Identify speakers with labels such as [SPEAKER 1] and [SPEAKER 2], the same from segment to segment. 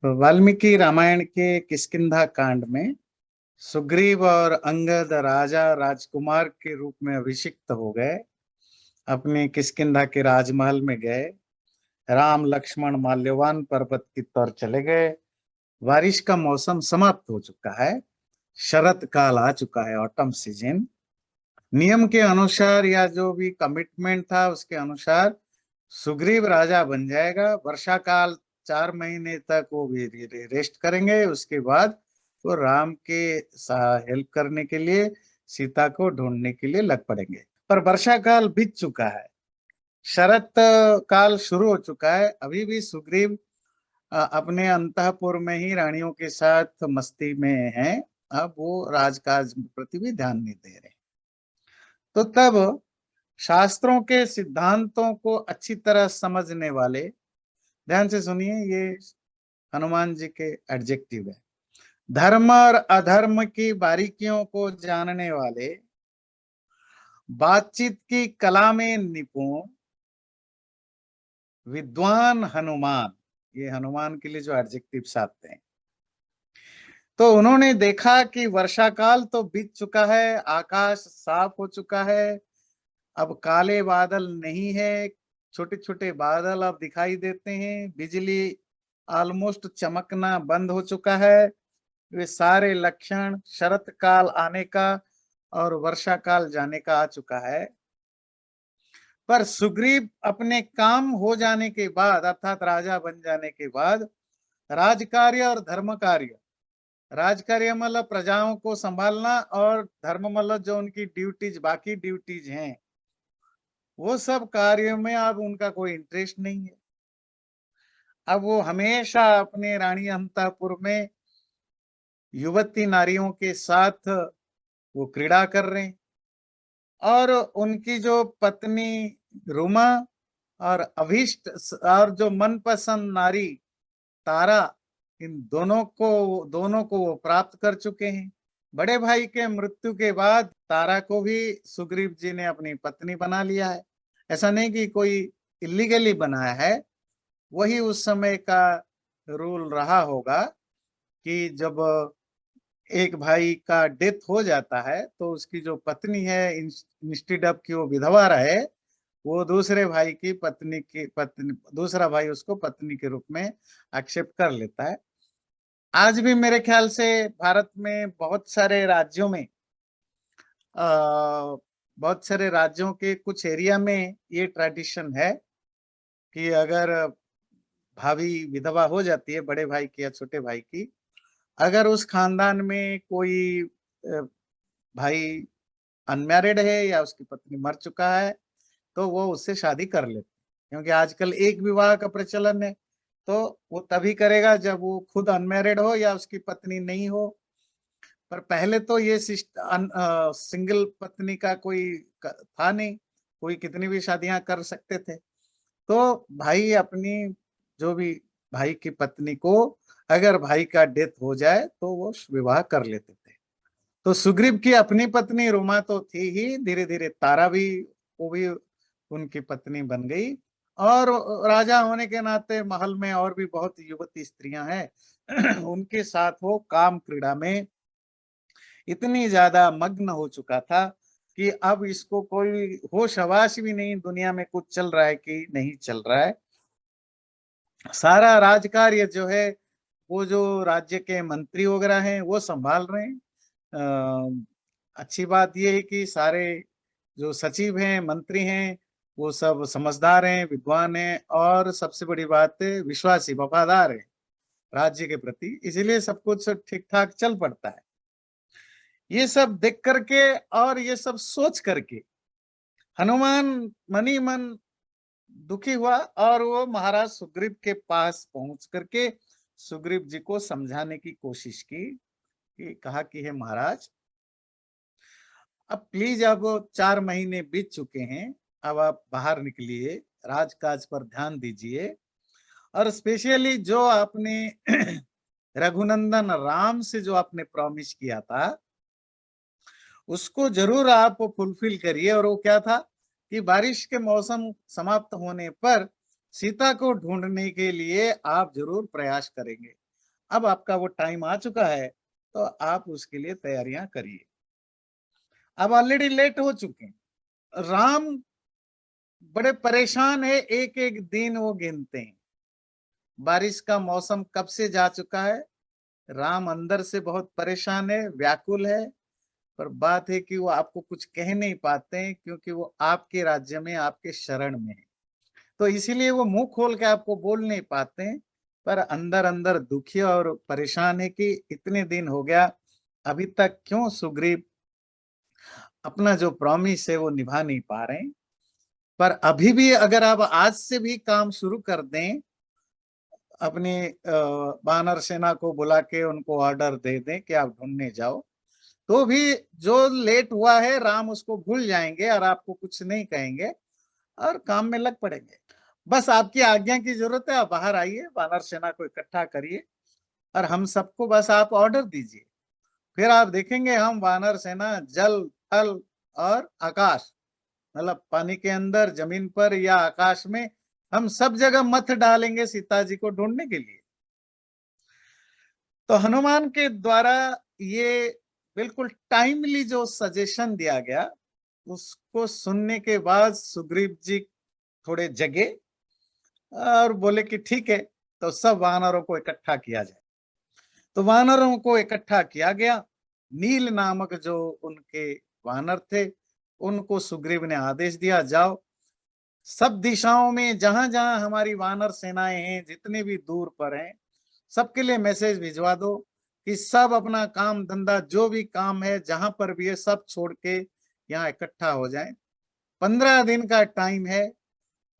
[SPEAKER 1] वाल्मीकि रामायण के किष्किंधा कांड में सुग्रीव और अंगद राजा राजकुमार के रूप में अभिषिक्त हो गए। अपने किष्किंधा के राजमहल में गए। राम लक्ष्मण माल्यवान पर्वत की तरफ चले गए। बारिश का मौसम समाप्त हो चुका है। शरत काल आ चुका है, ऑटम सीजन। नियम के अनुसार या जो भी कमिटमेंट था उसके अनुसार सुग्रीव राजा बन जाएगा। वर्षा काल 4 महीने तक वो भी रेस्ट करेंगे। उसके बाद वो राम के हेल्प करने के लिए, सीता को ढूंढने के लिए लग पड़ेंगे। पर वर्षा काल बीत चुका है, शरत काल शुरू हो चुका है। अभी भी सुग्रीव अपने अंतःपुर में ही रानियों के साथ मस्ती में हैं। अब वो राजकाज प्रति भी ध्यान नहीं दे रहे। तो तब शास्त्रों के सिद्धांतों को अच्छी तरह समझने वाले, ध्यान से सुनिए, ये हनुमान जी के एडजेक्टिव है। धर्म और अधर्म की बारीकियों को जानने वाले, बातचीत की कला में निपुण विद्वान हनुमान, ये हनुमान के लिए जो एडजेक्टिव्स आते हैं। तो उन्होंने देखा कि वर्षा काल तो बीत चुका है, आकाश साफ हो चुका है, अब काले बादल नहीं है, छोटे छोटे बादल अब दिखाई देते हैं, बिजली ऑलमोस्ट चमकना बंद हो चुका है। वे सारे लक्षण शरत काल आने का और वर्षा काल जाने का आ चुका है। पर सुग्रीव अपने काम हो जाने के बाद, अर्थात राजा बन जाने के बाद, राजकार्य और धर्म कार्य, राजकार्य मतलब प्रजाओं को संभालना, और धर्म मतलब जो उनकी ड्यूटीज, बाकी ड्यूटीज हैं, वो सब कार्यों में अब उनका कोई इंटरेस्ट नहीं है। अब वो हमेशा अपने रानी अंतःपुर में युवती नारियों के साथ वो क्रीड़ा कर रहे हैं। और उनकी जो पत्नी रुमा और अभीष्ट और जो मनपसंद नारी तारा, इन दोनों को वो प्राप्त कर चुके हैं। बड़े भाई के मृत्यु के बाद तारा को भी सुग्रीव जी ने अपनी पत्नी बना लिया है। ऐसा नहीं कि कोई इलीगली बनाया है, वही उस समय का रूल रहा होगा कि जब एक भाई का डेथ हो जाता है तो उसकी जो पत्नी है, इंस्टेड ऑफ कि वो विधवा रहे, वो दूसरे भाई की पत्नी, दूसरा भाई उसको पत्नी के रूप में एक्सेप्ट कर लेता है। आज भी मेरे ख्याल से भारत में बहुत सारे राज्यों के कुछ एरिया में ये ट्रेडिशन है कि अगर भाभी विधवा हो जाती है, बड़े भाई की या छोटे भाई की, अगर उस खानदान में कोई भाई अनमैरिड है या उसकी पत्नी मर चुका है, तो वो उससे शादी कर लेते, क्योंकि आजकल एक विवाह का प्रचलन है। तो वो तभी करेगा जब वो खुद अनमैरिड हो या उसकी पत्नी नहीं हो। पर पहले तो ये सिंगल पत्नी का कोई था नहीं, कोई कितनी भी शादियां कर सकते थे। तो भाई अपनी, जो भी भाई की पत्नी को, अगर भाई का डेथ हो जाए तो वो विवाह कर लेते थे। तो सुग्रीव की अपनी पत्नी रुमा तो थी ही, धीरे धीरे तारा भी, वो भी उनकी पत्नी बन गई। और राजा होने के नाते महल में और भी बहुत युवती स्त्रियां हैं उनके साथ वो काम क्रीड़ा में इतनी ज्यादा मग्न हो चुका था कि अब इसको कोई होश हवास भी नहीं दुनिया में कुछ चल रहा है कि नहीं चल रहा है। सारा राजकार्य जो है, वो जो राज्य के मंत्री वगैरह हैं वो संभाल रहे हैं। अच्छी बात यह है कि सारे जो सचिव हैं, मंत्री हैं, वो सब समझदार हैं, विद्वान हैं, और सबसे बड़ी बात है विश्वासी, वफादार हैं राज्य के प्रति, इसीलिए सब कुछ ठीक ठाक चल पड़ता है। ये सब देख करके और ये सब सोच करके हनुमान मनी मन दुखी हुआ, और वो महाराज सुग्रीव के पास पहुंच करके सुग्रीव जी को समझाने की कोशिश की, कि कहा कि हे महाराज, अब प्लीज, अब 4 महीने बीत चुके हैं, अब आप बाहर निकलिए, राजकाज पर ध्यान दीजिए, और स्पेशली जो आपने रघुनंदन राम से जो आपने प्रॉमिस किया था उसको जरूर आप फुलफिल करिए। और वो क्या था कि बारिश के मौसम समाप्त होने पर सीता को ढूंढने के लिए आप जरूर प्रयास करेंगे। अब आपका वो टाइम आ चुका है, तो आप उसके लिए तैयारियां करिए। अब ऑलरेडी लेट हो चुके हैं। राम बड़े परेशान है, एक-एक दिन वो गिनते हैं। बारिश का मौसम कब से जा चुका है, राम अंदर से बहुत परेशान है, व्याकुल है, पर बात है कि वो आपको कुछ कह नहीं पाते हैं क्योंकि वो आपके राज्य में, आपके शरण में है। तो इसीलिए वो मुँह खोल के आपको बोल नहीं पाते हैं, पर अंदर-अंदर दुखी और परेशान है कि इतने दिन हो गया, अभी तक क्यों सुग्रीव अपना जो प्रॉमिस है वो निभा नहीं पा रहे हैं। पर अभी भी अगर आप आज से भी काम शुरू कर दें, अपनी वानर सेना को बुला के उनको ऑर्डर दे दें कि आप ढूँढने जाओ, तो भी जो लेट हुआ है राम उसको भूल जाएँगे और आपको कुछ नहीं कहेंगे और काम में लग पड़ेंगे। बस आपकी आज्ञा की ज़रूरत है, आप बाहर आइए, वानर सेना को इकट्ठा करिए और हम सबको बस आप ऑर्डर दीजिए। फिर आप देखेंगे हम वानर सेना जल, थल और आकाश, मतलब पानी के अंदर, ज़मीन पर या आकाश में, हम सब जगह मत डालेंगे सीता जी को ढूँढने के लिए। तो हनुमान के द्वारा ये बिल्कुल टाइमली जो सजेशन दिया गया, उसको सुनने के बाद सुग्रीव जी थोड़े जगे और बोले कि ठीक है, तो सब वानरों को इकट्ठा किया जाए। तो वानरों को इकट्ठा किया गया। नील नामक जो उनके वानर थे, उनको सुग्रीव ने आदेश दिया, जाओ सब दिशाओं में जहां-जहां हमारी वानर सेनाएं हैं, जितने भी दूर पर हैं, सबके लिए मैसेज भिजवा दो कि सब अपना काम धंधा जो भी काम है, जहां पर भी है, सब छोड़ के यहाँ इकट्ठा हो जाएं। 15 दिन का टाइम है।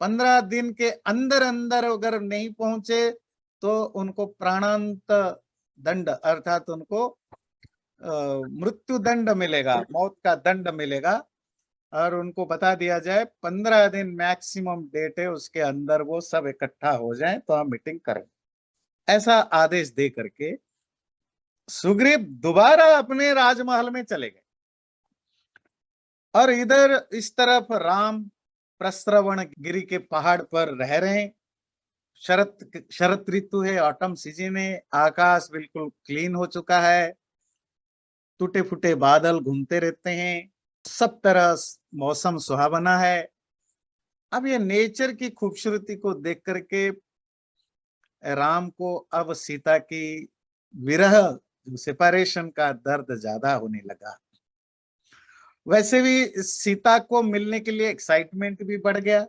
[SPEAKER 1] 15 दिन के अंदर-अंदर अगर नहीं पहुंचे, तो उनको प्राणांत दंड अर्थात उनको मृत्यु दंड मिलेगा, मौत का दंड मिलेगा और उनको बता दिया जाए 15 दिन मैक्सिमम डेट है, उसके अंदर वो सब इकट्ठा हो जाएं तो हम मीटिंग करें। ऐसा आदेश दे करके सुग्रीव दोबारा अपने राजमहल में चले गए और इधर इस तरफ राम प्रस्रवण गिरी के पहाड़ पर रह रहे हैं। शरत शरत ऋतु है, ऑटम सीजन है, आकाश बिल्कुल क्लीन हो चुका है, टूटे फूटे बादल घूमते रहते हैं, सब तरह मौसम सुहावना है। अब ये नेचर की खूबसूरती को देख करके राम को अब सीता की विरह, सेपरेशन का दर्द ज्यादा होने लगा। वैसे भी सीता को मिलने के लिए एक्साइटमेंट भी बढ़ गया।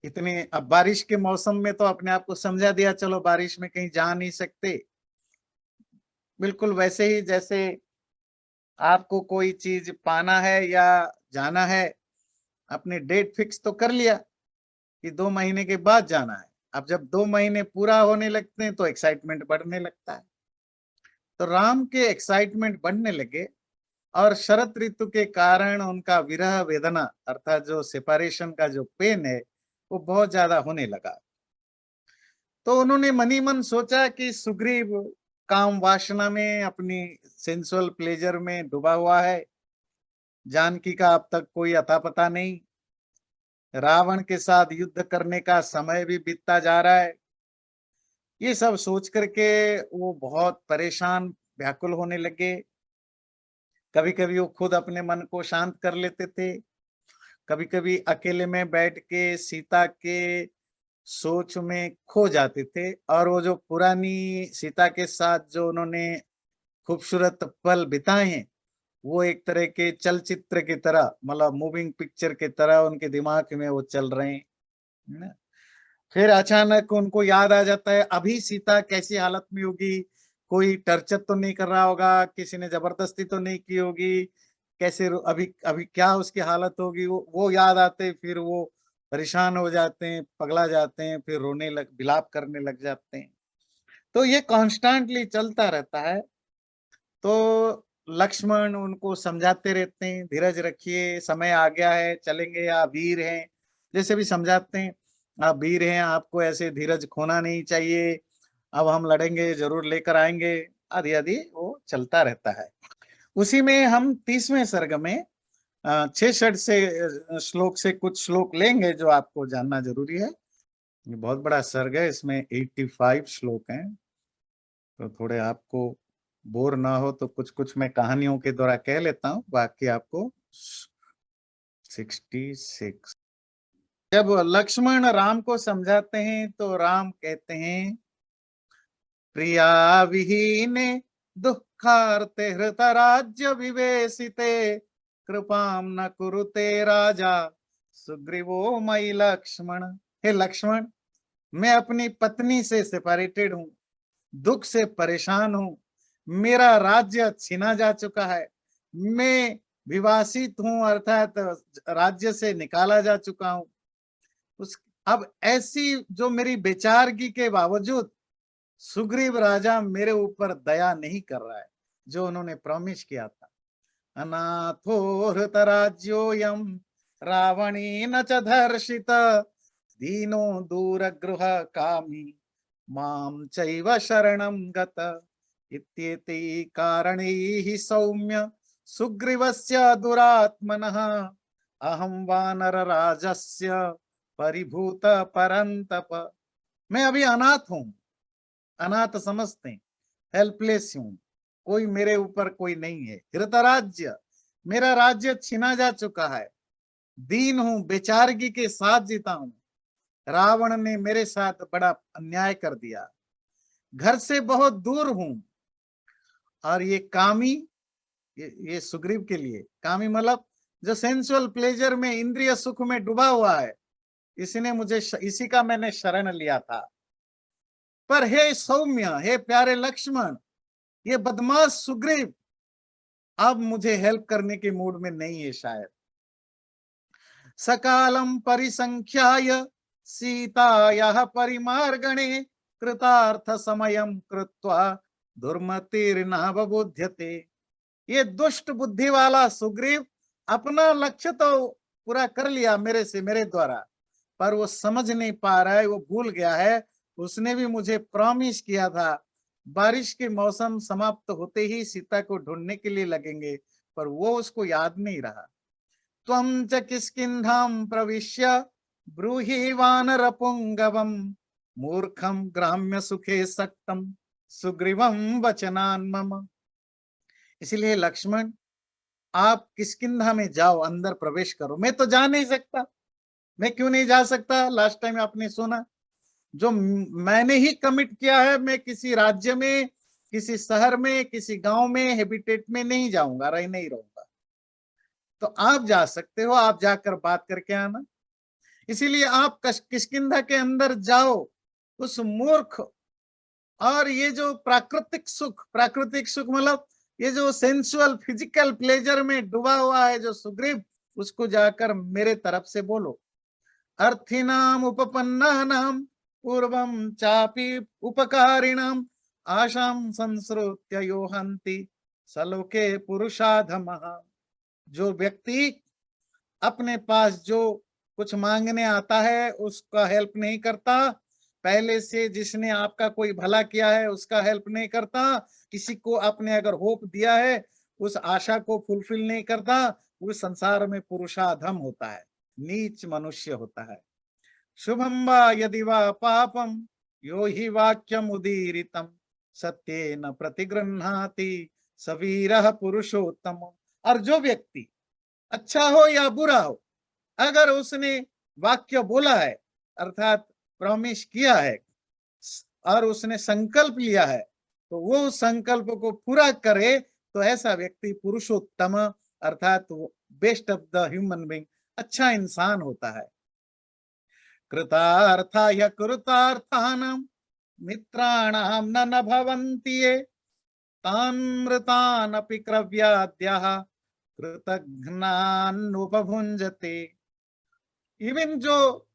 [SPEAKER 1] इतने अब बारिश के मौसम में तो अपने आप को समझा दिया, चलो बारिश में कहीं जा नहीं सकते। बिल्कुल वैसे ही जैसे आपको कोई चीज पाना है या जाना है, आपने डेट फिक्स तो कर लिया कि 2 महीने के बाद जाना है। अब जब 2 महीने पूरा होने लगते हैं तो एक्साइटमेंट बढ़ने लगता है। तो राम के एक्साइटमेंट बढ़ने लगे और शरत ऋतु के कारण उनका विरह वेदना अर्थात जो सेपरेशन का जो पेन है, वो बहुत ज्यादा होने लगा। तो उन्होंने मनी मन सोचा कि सुग्रीव काम वासना में, अपनी सेंसुअल प्लेजर में डूबा हुआ है, जानकी का अब तक कोई अता पता नहीं, रावण के साथ युद्ध करने का समय भी बीतता जा रहा है। ये सब सोच करके वो बहुत परेशान, व्याकुल होने लगे। कभी-कभी वो खुद अपने मन को शांत कर लेते थे, कभी-कभी अकेले में बैठ के सीता के सोच में खो जाते थे और वो जो पुरानी सीता के साथ जो उन्होंने खूबसूरत पल बिताए हैं, वो एक तरह के चलचित्र की तरह, मतलब मूविंग पिक्चर की तरह उनके दिमाग में वो चल रहे हैं, है ना? फिर अचानक उनको याद आ जाता है, अभी सीता कैसी हालत में होगी, कोई टर्चर तो नहीं कर रहा होगा, किसी ने जबरदस्ती तो नहीं की होगी, कैसे अभी अभी क्या उसकी हालत होगी, वो याद आते, फिर वो परेशान हो जाते हैं, पगला जाते हैं, फिर रोने लग, विलाप करने लग जाते हैं। तो ये कॉन्स्टेंटली चलता रहता है। तो लक्ष्मण उनको समझाते रहते हैं, धीरज रखिए, समय आ गया है, चलेंगे, आप वीर हैं, जैसे भी समझाते हैं, आप वीर हैं, आपको ऐसे धीरज खोना नहीं चाहिए, अब हम लड़ेंगे, जरूर लेकर आएंगे, आदि आदि वो चलता रहता है। उसी में हम 30वें सर्ग में 66 से श्लोक से कुछ श्लोक लेंगे जो आपको जानना जरूरी है। ये बहुत बड़ा सर्ग है, इसमें 85 श्लोक हैं। तो थोड़े आपको बोर ना हो तो कुछ कुछ मैं कहानियों के द्वारा कह लेता हूँ, बाकी आपको 66। जब लक्ष्मण राम को समझाते हैं तो राम कहते हैं, प्रिया विहीने दुःखार्ते हृतराज्य विवेशिते कृपाम न कुरुते राजा सुग्रीवो मयि लक्ष्मण। हे लक्ष्मण, मैं अपनी पत्नी से सेपरेटेड हूँ, दुख से परेशान हूँ, मेरा राज्य छीना जा चुका है, मैं विवासित हूँ अर्थात राज्य से निकाला जा चुका हूँ। उस अब ऐसी जो मेरी बेचारगी के बावजूद सुग्रीव राजा मेरे ऊपर दया नहीं कर रहा है, जो उन्होंने प्रॉमिस किया था। अनाथो हृतराज्योऽयं रावणेन च धर्षित दीनो दूरगृह कामी मां चैव शरणं गत इत्येते कारणैः सौम्य सुग्रीवस्य दुरात्मनः अहं वानरराजस्य परिभूत परन्तप। मैं अभी अनाथ हूँ, अनाथ समझते हैं, हेल्पलेस हूँ, कोई मेरे ऊपर कोई नहीं है। धृतराज्य, मेरा राज्य छीना जा चुका है, दीन हूँ, बेचारगी के साथ जीता हूँ, रावण ने मेरे साथ बड़ा अन्याय कर दिया, घर से बहुत दूर हूँ। और ये कामी, ये सुग्रीव के लिए कामी मतलब जो सेंसुअल प्लेजर में, इंद्रिय सुख में डूबा हुआ है, इसने मुझे इसी का मैंने शरण लिया था। पर हे सौम्य, हे प्यारे लक्ष्मण, ये बदमाश सुग्रीव अब मुझे हेल्प करने के मूड में नहीं है शायद। सकालम परिसंख्याय सीतायाः परिमार्गणे कृतार्थ समयम कृत्वा दुर्मतिर्न बबुध्यते। ये दुष्ट बुद्धि वाला सुग्रीव अपना लक्ष्य तो पूरा कर लिया मेरे से, मेरे द्वारा, पर वो समझ नहीं पा रहा है, वो भूल गया है। उसने भी मुझे प्रॉमिस किया था बारिश के मौसम समाप्त होते ही सीता को ढूंढने के लिए लगेंगे, पर वो उसको याद नहीं रहा। त्वं च किष्किन्धां प्रविश्य ब्रूहि वानरपुंगवं मूर्खं ग्राम्य सुखे सक्तं सुग्रीवं वचनान् मम। इसलिए लक्ष्मण, आप किष्किंधा में जाओ, अंदर प्रवेश करो। मैं तो जा नहीं सकता। मैं क्यों नहीं जा सकता? लास्ट टाइम आपने सुना, जो मैंने ही कमिट किया है, मैं किसी राज्य में, किसी शहर में, किसी गांव में, हैबिटेट में नहीं जाऊंगा, रह नहीं रहूंगा। तो आप जा सकते हो, आप जाकर बात करके आना। इसीलिए आप किष्किंधा के अंदर जाओ। उस मूर्ख, और ये जो प्राकृतिक सुख मतलब ये जो सेंसुअल फिजिकल प्लेजर में डूबा हुआ है जो सुग्रीव, उसको जाकर मेरे तरफ से बोलो। अर्थिनाम उपपन्नानाम पूर्वम चापि उपकारिणाम आशाम संसृत्य यो हन्ति सलोके पुरुषाधमः। जो व्यक्ति अपने पास जो कुछ मांगने आता है उसका हेल्प नहीं करता, पहले से जिसने आपका कोई भला किया है उसका हेल्प नहीं करता, किसी को आपने अगर होप दिया है उस आशा को फुलफिल नहीं करता, वो संसार में पुरुषाधम होता है, नीच मनुष्य होता है। शुभम वा यदि वा पापम यो हि वाक्यम उदीरितम सत्येन प्रतिगृह्णाति सवीरः पुरुषोत्तम। और जो व्यक्ति अच्छा हो या बुरा हो, अगर उसने वाक्य बोला है अर्थात प्रॉमिस किया है और उसने संकल्प लिया है, तो वो संकल्प को पूरा करे, तो ऐसा व्यक्ति पुरुषोत्तम अर्थात best of the human being, अच्छा इंसान होता है। कृतार्थाय कृतार्थानां मित्राणां न भवन्ति ये तान्मृतानपि क्रव्याद्यः कृतघ्नानुपभुञ्जते। इवन जो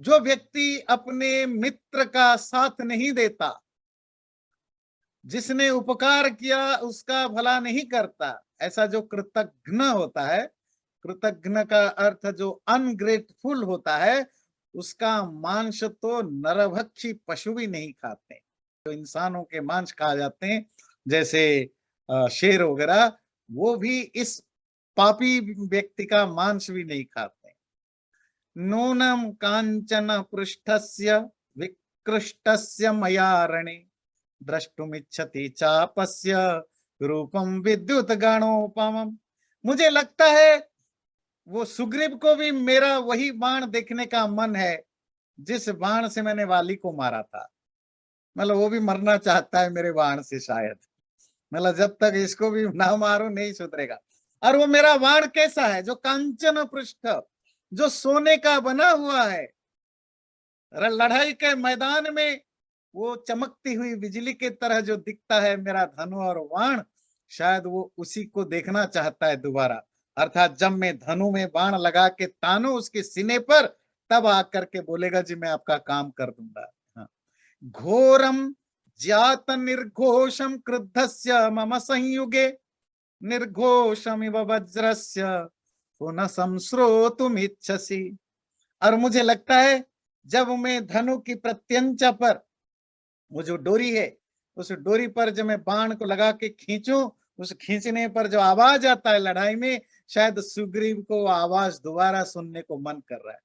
[SPEAKER 1] जो व्यक्ति अपने मित्र का साथ नहीं देता, जिसने उपकार किया उसका भला नहीं करता, ऐसा जो कृतघ्न होता है, कृतघ्न का अर्थ जो अनग्रेटफुल होता है, उसका मांस तो नरभक्षी पशु भी नहीं खाते। जो इंसानों के मांस खा जाते हैं जैसे शेर वगैरह, वो भी इस पापी व्यक्ति का मांस भी नहीं खाते। नूनम कांचन पृष्ठस्य विकृष्टस्य मया रणे द्रष्टुमिच्छति चापस्य रूपम विद्युत गणोपमम्। मुझे लगता है वो सुग्रीव को भी मेरा वही बाण देखने का मन है जिस बाण से मैंने वाली को मारा था। मतलब वो भी मरना चाहता है मेरे बाण से शायद। मतलब जब तक इसको भी ना मारो नहीं सुधरेगा। और वो मेरा बाण कैसा है, जो कांचन पृष्ठ, जो सोने का बना हुआ है, लड़ाई के मैदान में वो चमकती हुई बिजली की तरह जो दिखता है मेरा धनु और बाण, शायद वो उसी को देखना चाहता है दोबारा। अर्थात जब मैं धनु में बाण लगा के तानू उसके सीने पर, तब आकर के बोलेगा जी मैं आपका काम कर दूंगा। हाँ। घोरम जात निर्घोषम क्रुद्धस्य मम संयुगे, निर्घोषमिव वज्रस्य पुनः संश्रोतुमिच्छसि। और मुझे लगता है जब मैं धनु की प्रत्यंचा पर, वो जो डोरी है, उस डोरी पर जब मैं बाण को लगा के खींचूं, उस खींचने पर जो आवाज आता है लड़ाई में, शायद सुग्रीव को आवाज दोबारा सुनने को मन कर रहा है।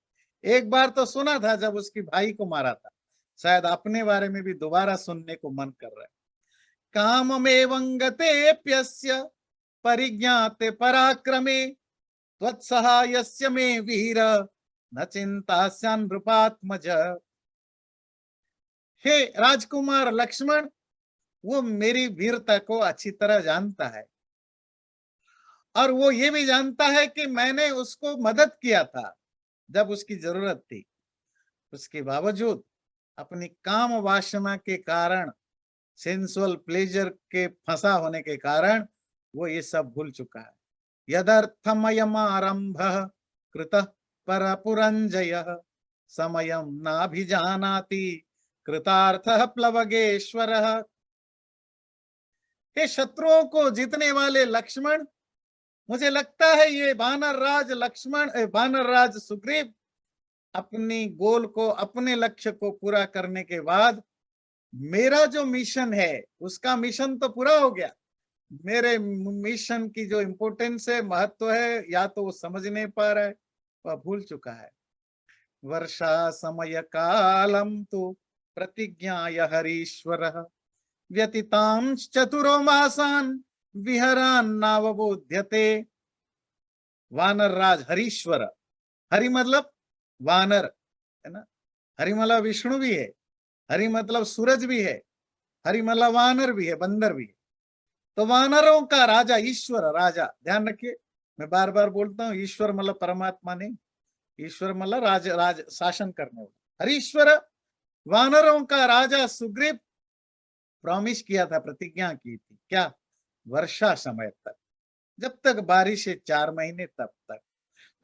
[SPEAKER 1] एक बार तो सुना था जब उसकी भाई को मारा था, शायद अपने बारे में भी दोबारा सुनने को मन कर रहा है। काममेवंगतेप्यस्य परिज्ञाते पराक्रमे, त्वत्सहायस्य मे वीर न चिंतास्यान् नृपात्मज। हे राजकुमार लक्ष्मण, वो मेरी वीरता को अच्छी तरह जानता है और वो ये भी जानता है कि मैंने उसको मदद किया था जब उसकी जरूरत थी। उसके बावजूद अपनी काम वासना के कारण, सेंसुअल प्लेजर के फंसा होने के कारण वो ये सब भूल चुका है। यदर्थमयम आरंभ कृतः परपुरंजयः, समयं नाभिजानाति कृतार्थः प्लवगेश्वरः। हे शत्रुओं को जीतने वाले लक्ष्मण, मुझे लगता है ये वानर राज लक्ष्मण, वानर राज सुग्रीव अपनी गोल को, अपने लक्ष्य को पूरा करने के बाद मेरा जो मिशन है उसका मिशन तो पूरा हो गया। मेरे मिशन की जो इम्पोर्टेंस है, महत्व है, या तो वो समझ नहीं पा रहा है, वह भूल चुका है। वर्षा समय कालम तो प्रतिज्ञाय हरीश्वरः, व्यतीतांश चतुरो मासान विहरान नावबोध्यते। वानर राज हरीश्वर, हरि मतलब वानर है ना, हरि मतलब विष्णु भी है, हरि मतलब सूरज भी है, हरि मतलब वानर भी है, बंदर भी है। तो वानरों का राजा ईश्वर, राजा ध्यान रखिए, मैं बार बार बोलता हूँ, ईश्वर मतलब परमात्मा नहीं, ईश्वर मतलब राज शासन करने वाला। हरीश्वर वानरों का राजा सुग्रीव प्रॉमिस किया था, प्रतिज्ञा की थी, क्या? वर्षा समय तक, जब तक बारिश है 4 महीने तब तक।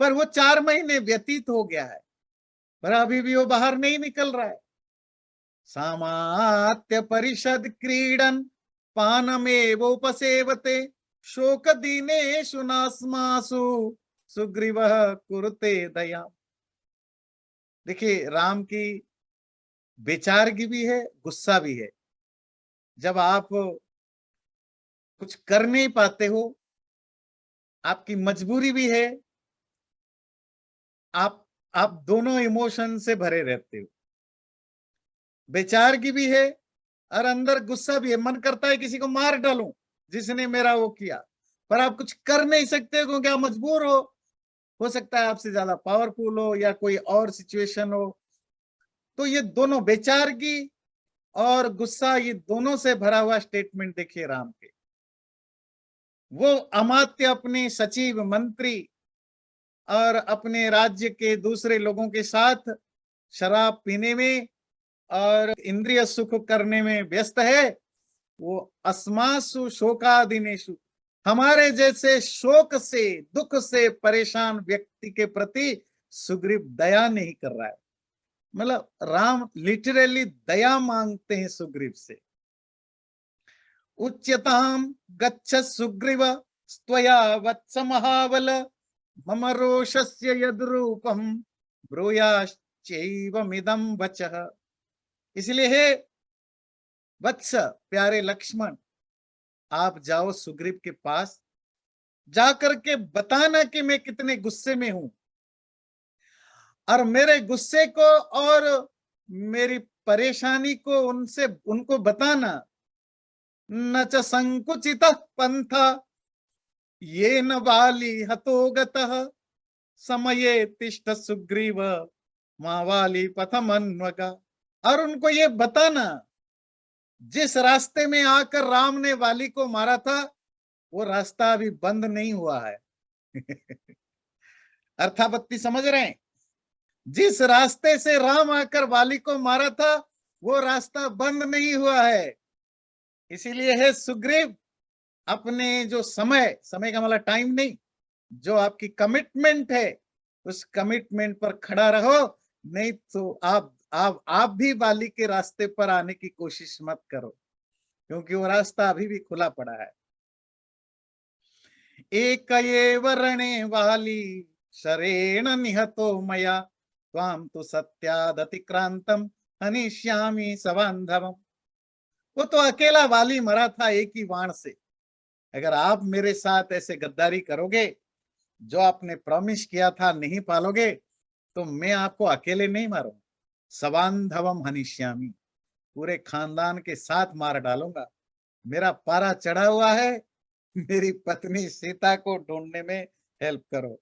[SPEAKER 1] पर वो 4 महीने व्यतीत हो गया है, पर अभी भी वो बाहर नहीं निकल रहा है। सामात्य परिषद क्रीडन पानमेवोपसेवते, शोक दीनेषु नास्मासु सुग्रीवः कुरुते दया। देखिए राम की बेचारगी भी है, गुस्सा भी है। जब आप कुछ कर नहीं पाते हो, आपकी मजबूरी भी है, आप दोनों इमोशन से भरे रहते हो। बेचारगी भी है और अंदर गुस्सा भी है, मन करता है किसी को मार डालूं जिसने मेरा वो किया, पर आप कुछ कर नहीं सकते क्योंकि आप मजबूर हो सकता है आपसे ज्यादा पावरफुल हो या कोई और सिचुएशन हो। तो ये दोनों बेचारगी और गुस्सा, ये दोनों से भरा हुआ स्टेटमेंट देखिए राम के। वो अमात्य अपने सचिव, मंत्री और अपने राज्य के दूसरे लोगों के साथ शराब पीने में और इंद्रिय सुख करने में व्यस्त है। वो अस्मासु शोकादिनेशु, हमारे जैसे शोक से, दुख से परेशान व्यक्ति के प्रति सुग्रीव दया नहीं कर रहा है। मतलब राम लिटरली दया मांगते हैं सुग्रीव से। उच्यताम गच्छ सुग्रीव स्त्वया वत्स महाबल, मम रोषस्य यद्रूपम ब्रूयाश्चैवमिदं वचः। इसलिए हे वत्स, प्यारे लक्ष्मण, आप जाओ सुग्रीव के पास, जाकर के बताना कि मैं कितने गुस्से में हूं, और मेरे गुस्से को और मेरी परेशानी को उनको बताना न च संकुचितः पंथा येन वाली हतो गतः समये तिष्ठ सुग्रीव माँ वाली पथमन्वगा। और उनको ये बताना, जिस रास्ते में आकर राम ने वाली को मारा था वो रास्ता अभी बंद नहीं हुआ है। अर्थापत्ति समझ रहे हैं? जिस रास्ते से राम आकर वाली को मारा था वो रास्ता बंद नहीं हुआ है। इसीलिए है सुग्रीव, अपने जो समय, समय का मतलब टाइम नहीं, जो आपकी कमिटमेंट है उस कमिटमेंट पर खड़ा रहो, नहीं तो आप भी वाली के रास्ते पर आने की कोशिश मत करो, क्योंकि वो रास्ता अभी भी खुला पड़ा है। एक ये वर्णे वाली शरेण निहतो मया त्वाम तो सत्यादतिक्रांतम हनिष्यामि सबांधवम। वो तो अकेला वाली मरा था एक ही बाण से। अगर आप मेरे साथ ऐसे गद्दारी करोगे, जो आपने प्रॉमिस किया था नहीं पालोगे, तो मैं आपको अकेले नहीं मारूंगा, सबांधवम हनिष्यामि, पूरे खानदान के साथ मार डालूंगा। मेरा पारा चढ़ा हुआ है, मेरी पत्नी सीता को ढूंढने में हेल्प करो।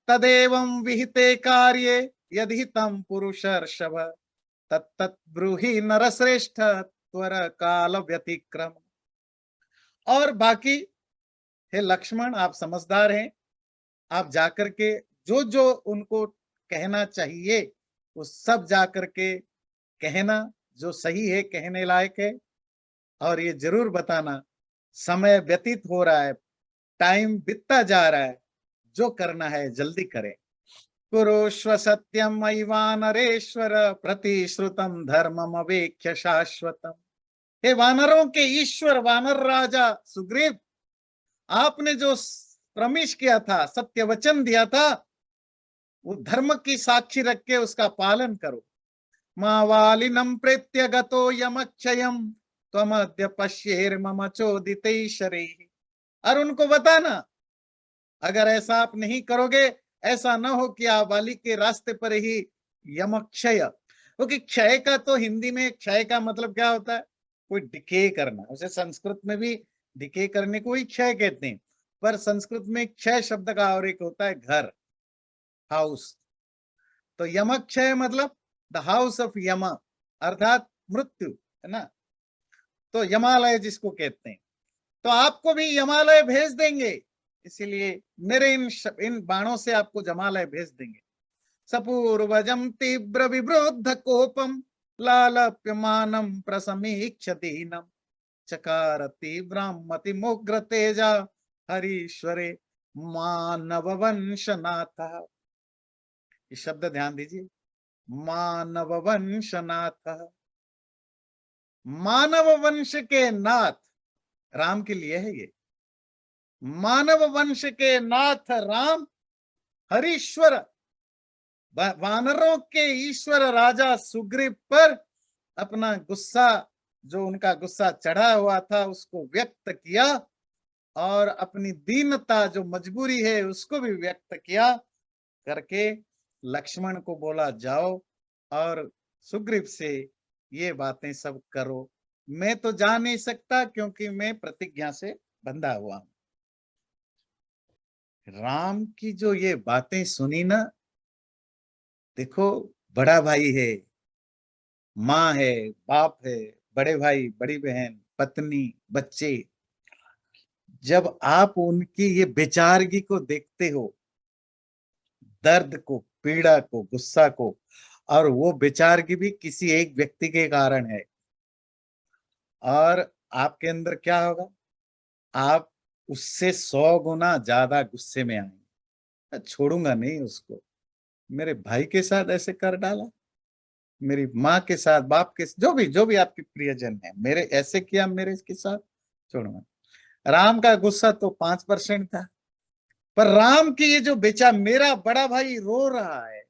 [SPEAKER 1] तदेवं विहिते कार्ये यदि तम पुरुषर्षभ तत्तत् ब्रूहि नरश्रेष्ठ त्वर काल व्यतिक्रम। और बाकी, हे लक्ष्मण, आप समझदार हैं, आप जाकर के जो जो उनको कहना चाहिए वो सब जाकर के कहना, जो सही है, कहने लायक है। और ये जरूर बताना, समय व्यतीत हो रहा है, टाइम बीतता जा रहा है, जो करना है जल्दी करें। कुरुष्व सत्यम वानरेश्वर प्रतिश्रुतम धर्मम अवेक्ष्य शाश्वतम। हे वानरों के ईश्वर, वानर राजा सुग्रीव, आपने जो प्रमिश किया था, सत्य वचन दिया था, वो धर्म की साक्षी रख के उसका पालन करो। माँ वालिनम प्रेत्य गतो यमक्षयम त्वमद्य पश्येर मम चोदिते शरीर। और उनको बताना, अगर ऐसा आप नहीं करोगे, ऐसा न हो कि आप वाली के रास्ते पर ही यमक्षय, क्योंकि क्षय का तो हिंदी में क्षय का मतलब क्या होता है? कोई डिके करना। उसे संस्कृत में भी डिके करने को ही क्षय कहते हैं, पर संस्कृत में क्षय शब्द का और एक होता है घर, हाउस। तो यमक्षय मतलब द हाउस ऑफ यम, अर्थात मृत्यु, है ना। तो यमालय जिसको कहते हैं, तो आपको भी यमालय भेज देंगे। इसीलिए मेरे इन बाणों से आपको जमालय भेज देंगे। सपूर्वजम तीव्र विवृद्ध कोपम लालप्यमानम प्रसमीक्ष दीनम चकार तीव्रम मतिमुग्र तेजा हरीश्वरे मानव वंशनाथ। ये शब्द ध्यान दीजिए, मानव वंशनाथ। मानव वंश के नाथ राम के लिए है ये। मानव वंश के नाथ राम, हरीश्वर, वानरों के ईश्वर राजा सुग्रीव पर अपना गुस्सा, जो उनका गुस्सा चढ़ा हुआ था, उसको व्यक्त किया, और अपनी दीनता, जो मजबूरी है, उसको भी व्यक्त किया करके लक्ष्मण को बोला, जाओ और सुग्रीव से ये बातें सब करो। मैं तो जा नहीं सकता क्योंकि मैं प्रतिज्ञा से बंधा हुआ हूं। राम की जो ये बातें सुनी ना, देखो, बड़ा भाई है, माँ है, बाप है, बड़े भाई, बड़ी बहन, पत्नी, बच्चे, जब आप उनकी ये बेचारगी को देखते हो, दर्द को, पीड़ा को, गुस्सा को, और वो बेचारगी भी किसी एक व्यक्ति के कारण है, और आपके अंदर क्या होगा? आप उससे 100 गुना ज्यादा गुस्से में आएंगे। मैं छोड़ूंगा नहीं उसको, मेरे भाई के साथ ऐसे कर डाला, मेरी माँ के साथ, बाप के, जो भी आपके प्रियजन है, मेरे ऐसे किया, मेरे के साथ छोड़ूंगा। राम का गुस्सा तो 5% था, पर राम की ये जो बेचा, मेरा बड़ा भाई रो रहा है,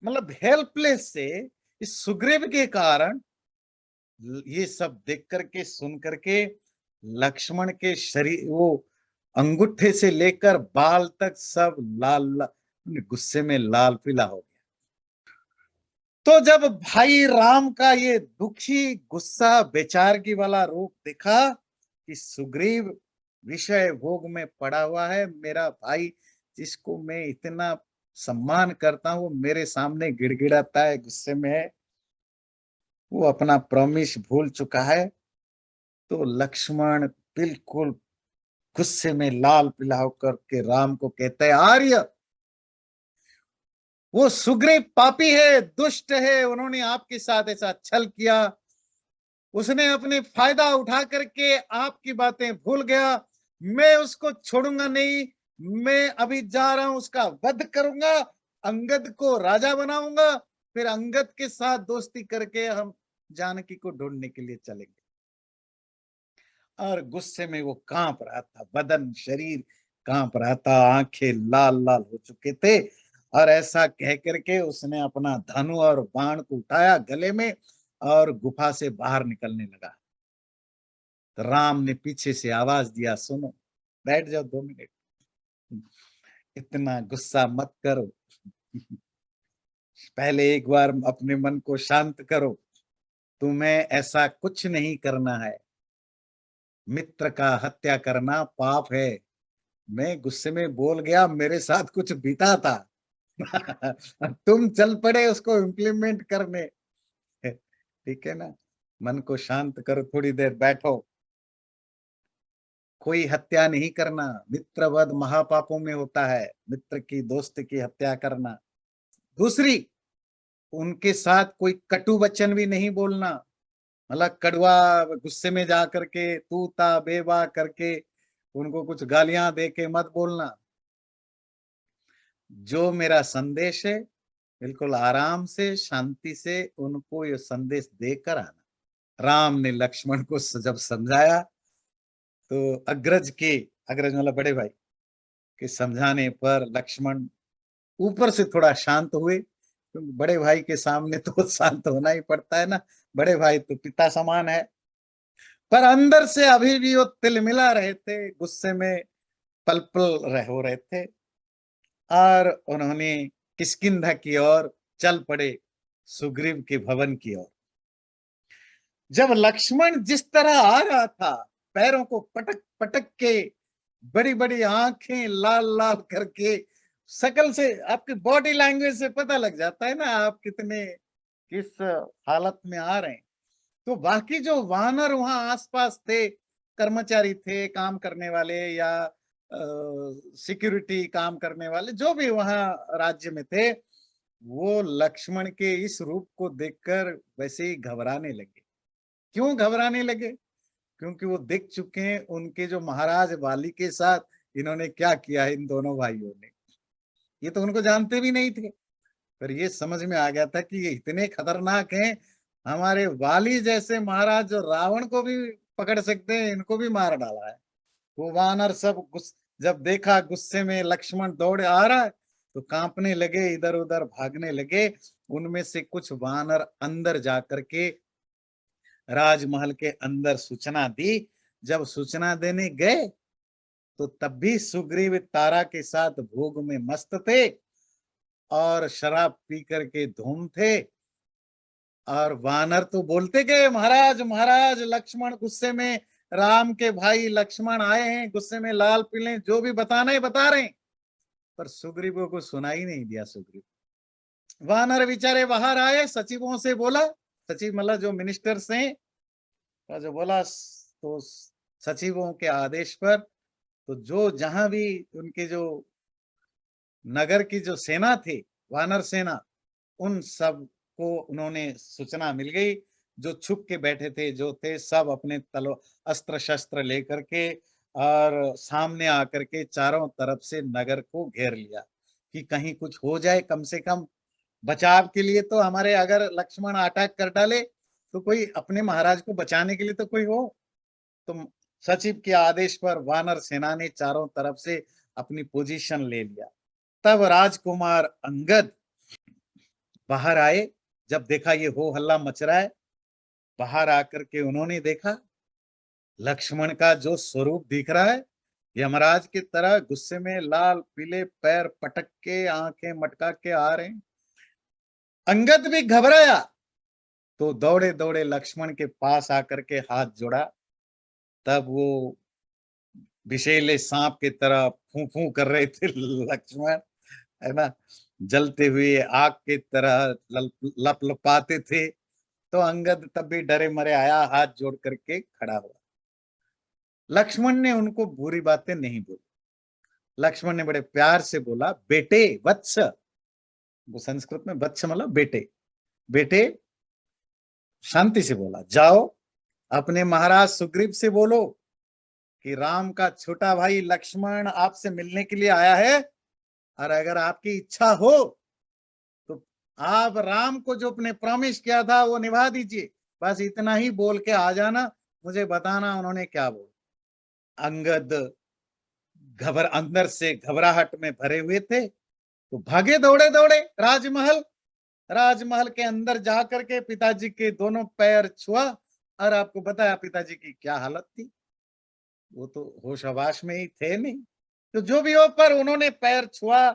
[SPEAKER 1] मतलब हेल्पलेस से, इस सुग्रीव के कारण, ये सब देख करके, सुन करके, लक्ष्मण के शरीर, वो अंगूठे से लेकर बाल तक सब लाल, गुस्से में लाल पीला हो गया। तो जब भाई राम का ये दुखी गुस्सा बेचारगी वाला रूप दिखा कि सुग्रीव विषय भोग में पड़ा हुआ है, मेरा भाई जिसको मैं इतना सम्मान करता हूँ मेरे सामने गिड़गिड़ाता है, गुस्से में है, वो अपना प्रॉमिस भूल चुका है। तो लक्ष्मण बिल्कुल गुस्से में लाल पीला होकर के राम को कहते हैं, आर्य वो सुग्रीव पापी है, दुष्ट है, उन्होंने आपके साथ ऐसा छल किया, उसने अपने फायदा उठा करके आपकी बातें भूल गया, मैं उसको छोड़ूंगा नहीं, मैं अभी जा रहा हूं, उसका वध करूंगा, अंगद को राजा बनाऊंगा, फिर अंगद के साथ दोस्ती करके हम जानकी को ढूंढने के लिए चलेंगे। और गुस्से में वो कांप रहा था, बदन शरीर कांप रहा था, आंखें लाल लाल हो चुके थे। और ऐसा कह करके उसने अपना धनु और बाण को उठाया गले में और गुफा से बाहर निकलने लगा। तो राम ने पीछे से आवाज दिया, सुनो, बैठ जाओ 2 मिनट, इतना गुस्सा मत करो, पहले एक बार अपने मन को शांत करो, तुम्हें ऐसा कुछ नहीं करना है, मित्र का हत्या करना पाप है। मैं गुस्से में बोल गया, मेरे साथ कुछ बीता था। तुम चल पड़े उसको इम्प्लीमेंट करने। ठीक है ना, मन को शांत करो, थोड़ी देर बैठो, कोई हत्या नहीं करना, मित्रवध महापापों में होता है, मित्र की दोस्त की हत्या करना। दूसरी, उनके साथ कोई कटु वचन भी नहीं बोलना, मतलब कड़वा गुस्से में जा करके तू ता बेवा करके उनको कुछ गालियां दे के मत बोलना। जो मेरा संदेश है बिल्कुल आराम से शांति से उनको ये संदेश देकर आना। राम ने लक्ष्मण को जब समझाया तो अग्रज मतलब बड़े भाई के समझाने पर लक्ष्मण ऊपर से थोड़ा शांत हुए, क्योंकि बड़े भाई के सामने तो शांत होना ही पड़ता है ना, बड़े भाई तो पिता समान है। पर अंदर से अभी भी वो तिलमिला रहे थे, गुस्से में पल पल हो रहे थे। और उन्होंने किष्किंधा की ओर चल पड़े, सुग्रीव के भवन की ओर। जब लक्ष्मण जिस तरह आ रहा था, पैरों को पटक पटक के, बड़ी बड़ी आंखें लाल लाल करके, शकल से आपकी बॉडी लैंग्वेज से पता लग जाता है ना आप कितने किस हालत में आ रहे हैं। तो बाकी जो वानर वहां आसपास थे, कर्मचारी थे, काम करने वाले या सिक्योरिटी काम करने वाले, जो भी वहां राज्य में थे, वो लक्ष्मण के इस रूप को देखकर वैसे ही घबराने लगे। क्यों घबराने लगे? क्योंकि वो देख चुके हैं उनके जो महाराज वाली के साथ इन्होंने क्या किया है इन दोनों भाइयों ने। ये तो उनको जानते भी नहीं थे, पर ये समझ में आ गया था कि ये इतने खतरनाक हैं, हमारे वाली जैसे महाराज जो रावण को भी पकड़ सकते हैं, इनको भी मार डाला है। वो वानर सब जब देखा गुस्से में लक्ष्मण दौड़ आ रहा है, तो कांपने लगे, इधर उधर भागने लगे। उनमें से कुछ वानर अंदर जाकर के राजमहल के अंदर सूचना दी। जब सूचना देने गए तो तब भी सुग्रीव तारा के साथ भोग में मस्त थे और शराब पी करके धूम थे। और वानर तो बोलते गए, महाराज महाराज लक्ष्मण गुस्से में, राम के भाई लक्ष्मण आए हैं, गुस्से में लाल पीले, जो भी बताना है बता रहे हैं। पर सुग्रीव को सुना ही नहीं दिया। सुग्रीव वानर बेचारे बाहर आए, सचिवों से बोला, सचिव मतलब जो मिनिस्टर्स हैं, तो जो बोला तो सचिवों के आदेश पर, तो जो जहां भी उनके जो नगर की जो सेना थी, वानर सेना, उन सब को उन्होंने सूचना मिल गई। जो छुप के बैठे थे, जो थे सब अपने तलो अस्त्र शस्त्र लेकर के और सामने आकर के चारों तरफ से नगर को घेर लिया कि कहीं कुछ हो जाए, कम से कम बचाव के लिए तो हमारे, अगर लक्ष्मण अटैक कर डाले तो कोई अपने महाराज को बचाने के लिए तो कोई हो। तो सचिव के आदेश पर वानर सेना ने चारों तरफ से अपनी पोजीशन ले लिया। तब राजकुमार अंगद बाहर आए, जब देखा ये हो हल्ला मच रहा है, बाहर आकर के उन्होंने देखा लक्ष्मण का जो स्वरूप दिख रहा है, यमराज की तरह गुस्से में लाल पीले पैर पटक के आंखें मटका के आ रहे हैं। अंगद भी घबराया, तो दौड़े दौड़े लक्ष्मण के पास आकर के हाथ जोड़ा। तब वो विषैले सांप की तरह फू फू कर रहे थे लक्ष्मण, है ना, जलते हुए आग की तरह लपलपाते थे। तो अंगद तब भी डरे मरे आया, हाथ जोड़ करके खड़ा हुआ। लक्ष्मण ने उनको बुरी बातें नहीं बोली। लक्ष्मण ने बड़े प्यार से बोला, बेटे, वत्स, वो संस्कृत में वत्स मतलब बेटे, बेटे, शांति से बोला, जाओ अपने महाराज सुग्रीव से बोलो कि राम का छोटा भाई लक्ष्मण आपसे मिलने के लिए आया है, और अगर आपकी इच्छा हो तो आप राम को जो अपने प्रॉमिस किया था वो निभा दीजिए। बस इतना ही बोल के आ जाना, मुझे बताना उन्होंने क्या बोला। अंगद अंदर से घबराहट में भरे हुए थे, तो भागे दौड़े दौड़े राजमहल। राजमहल के अंदर जाकर के पिताजी के दोनों पैर छुआ, और आपको बताया पिताजी की क्या हालत थी। वो तो होश हवास में ही थे नहीं। तो जो भी हो, पर उन्होंने पैर छुआ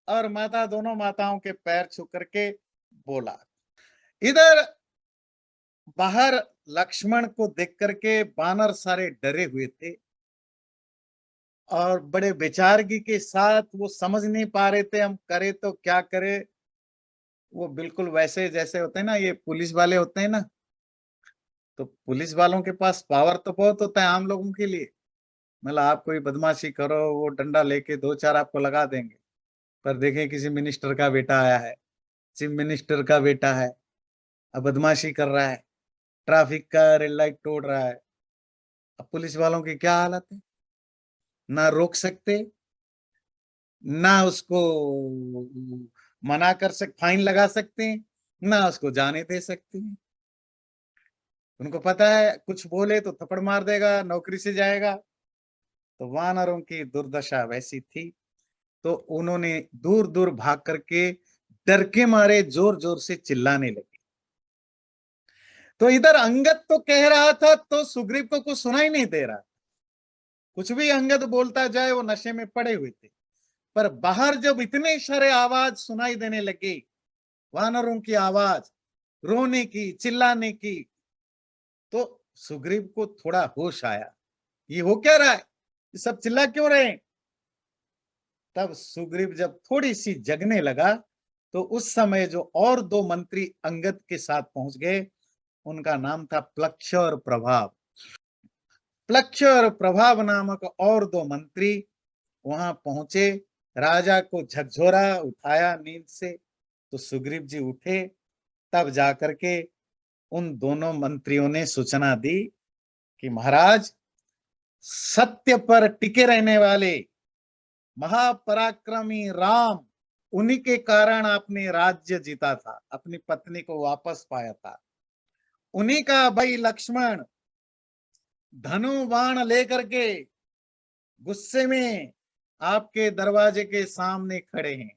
[SPEAKER 1] और दोनों माताओं के पैर छू करके बोला। इधर बाहर लक्ष्मण को देख करके बानर सारे डरे हुए थे, और बड़े बेचारगी के साथ वो समझ नहीं पा रहे थे हम करे तो क्या करे। वो बिल्कुल वैसे जैसे होते हैं ना, ये पुलिस वाले होते हैं ना, तो पुलिस वालों के पास पावर तो बहुत होता है आम लोगों के लिए। मतलब आप कोई बदमाशी करो, वो डंडा लेके दो चार आपको लगा देंगे। पर देखें किसी मिनिस्टर का बेटा आया है, चीफ मिनिस्टर का बेटा है, अब बदमाशी कर रहा है, ट्रैफिक का रेड लाइट तोड़ रहा है, अब पुलिस वालों की क्या हालत है। ना रोक सकते, ना उसको मना कर फाइन लगा सकते हैं, ना उसको जाने दे सकते हैं। उनको पता है कुछ बोले तो थप्पड़ मार देगा, नौकरी से जाएगा। तो वानरों की दुर्दशा वैसी थी। तो उन्होंने दूर दूर भाग करके डर के मारे जोर जोर से चिल्लाने लगे। तो इधर अंगद तो कह रहा था, तो सुग्रीव को कुछ सुनाई नहीं दे रहा। कुछ भी अंगद बोलता जाए, वो नशे में पड़े हुए थे। पर बाहर जब इतने सारे आवाज सुनाई देने लगे, वानरों की आवाज, रोने की, चिल्लाने की, तो सुग्रीव को थोड़ा होश आया, ये हो क्या रहा है, ये सब चिल्ला क्यों रहे हैं। तब सुग्रीव जब थोड़ी सी जगने लगा, तो उस समय जो और दो मंत्री अंगद के साथ पहुंच गए, उनका नाम था प्लक्ष और प्रभाव। प्लक्ष और प्रभाव नामक और दो मंत्री वहां पहुंचे। राजा को झकझोरा, उठाया नींद से। तो सुग्रीव जी उठे, तब जाकर के उन दोनों मंत्रियों ने सूचना दी कि महाराज, सत्य पर टिके रहने वाले महापराक्रमी राम, उन्हीं के कारण आपने राज्य जीता था, अपनी पत्नी को वापस पाया था। उन्हीं का भाई लक्ष्मण धनु बाण लेकर के गुस्से में आपके दरवाजे के सामने खड़े हैं।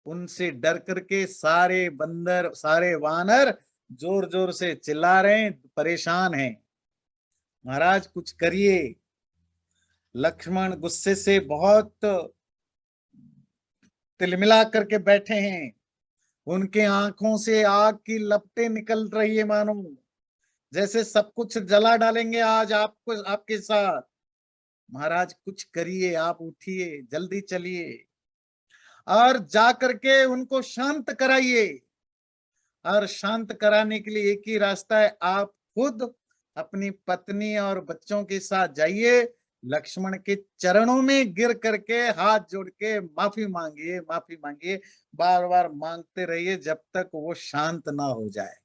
[SPEAKER 1] उनसे डर करके सारे बंदर, सारे वानर जोर जोर से चिल्ला रहे हैं, परेशान हैं। महाराज कुछ करिए। लक्ष्मण गुस्से से बहुत तिलमिला करके बैठे हैं, उनके आंखों से आग की लपटें निकल रही है, मानो जैसे सब कुछ जला डालेंगे आज आपको, आपके साथ। महाराज कुछ करिए, आप उठिए, जल्दी चलिए और जाकर के उनको शांत कराइए। और शांत कराने के लिए एक ही रास्ता है, आप खुद अपनी पत्नी और बच्चों के साथ जाइए, लक्ष्मण के चरणों में गिर करके हाथ जोड़ के माफी मांगिए, माफी मांगिए, बार बार मांगते रहिए जब तक वो शांत ना हो जाए।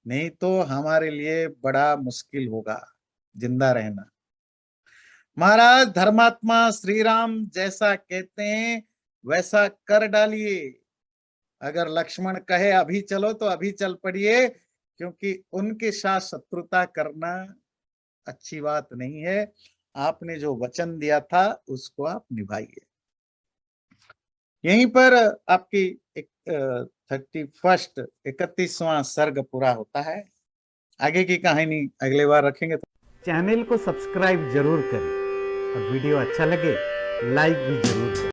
[SPEAKER 1] नहीं तो हमारे लिए बड़ा मुश्किल होगा जिंदा रहना। महाराज धर्मात्मा श्री राम जैसा कहते हैं वैसा कर डालिए। अगर लक्ष्मण कहे अभी चलो तो अभी चल पड़िए, क्योंकि उनके साथ शत्रुता करना अच्छी बात नहीं है। आपने जो वचन दिया था उसको आप निभाइए। यहीं पर आपकी 31वां सर्ग पूरा होता है। आगे की कहानी अगले बार रखेंगे। चैनल को सब्सक्राइब जरूर करें और वीडियो अच्छा लगे लाइक भी जरूर करें।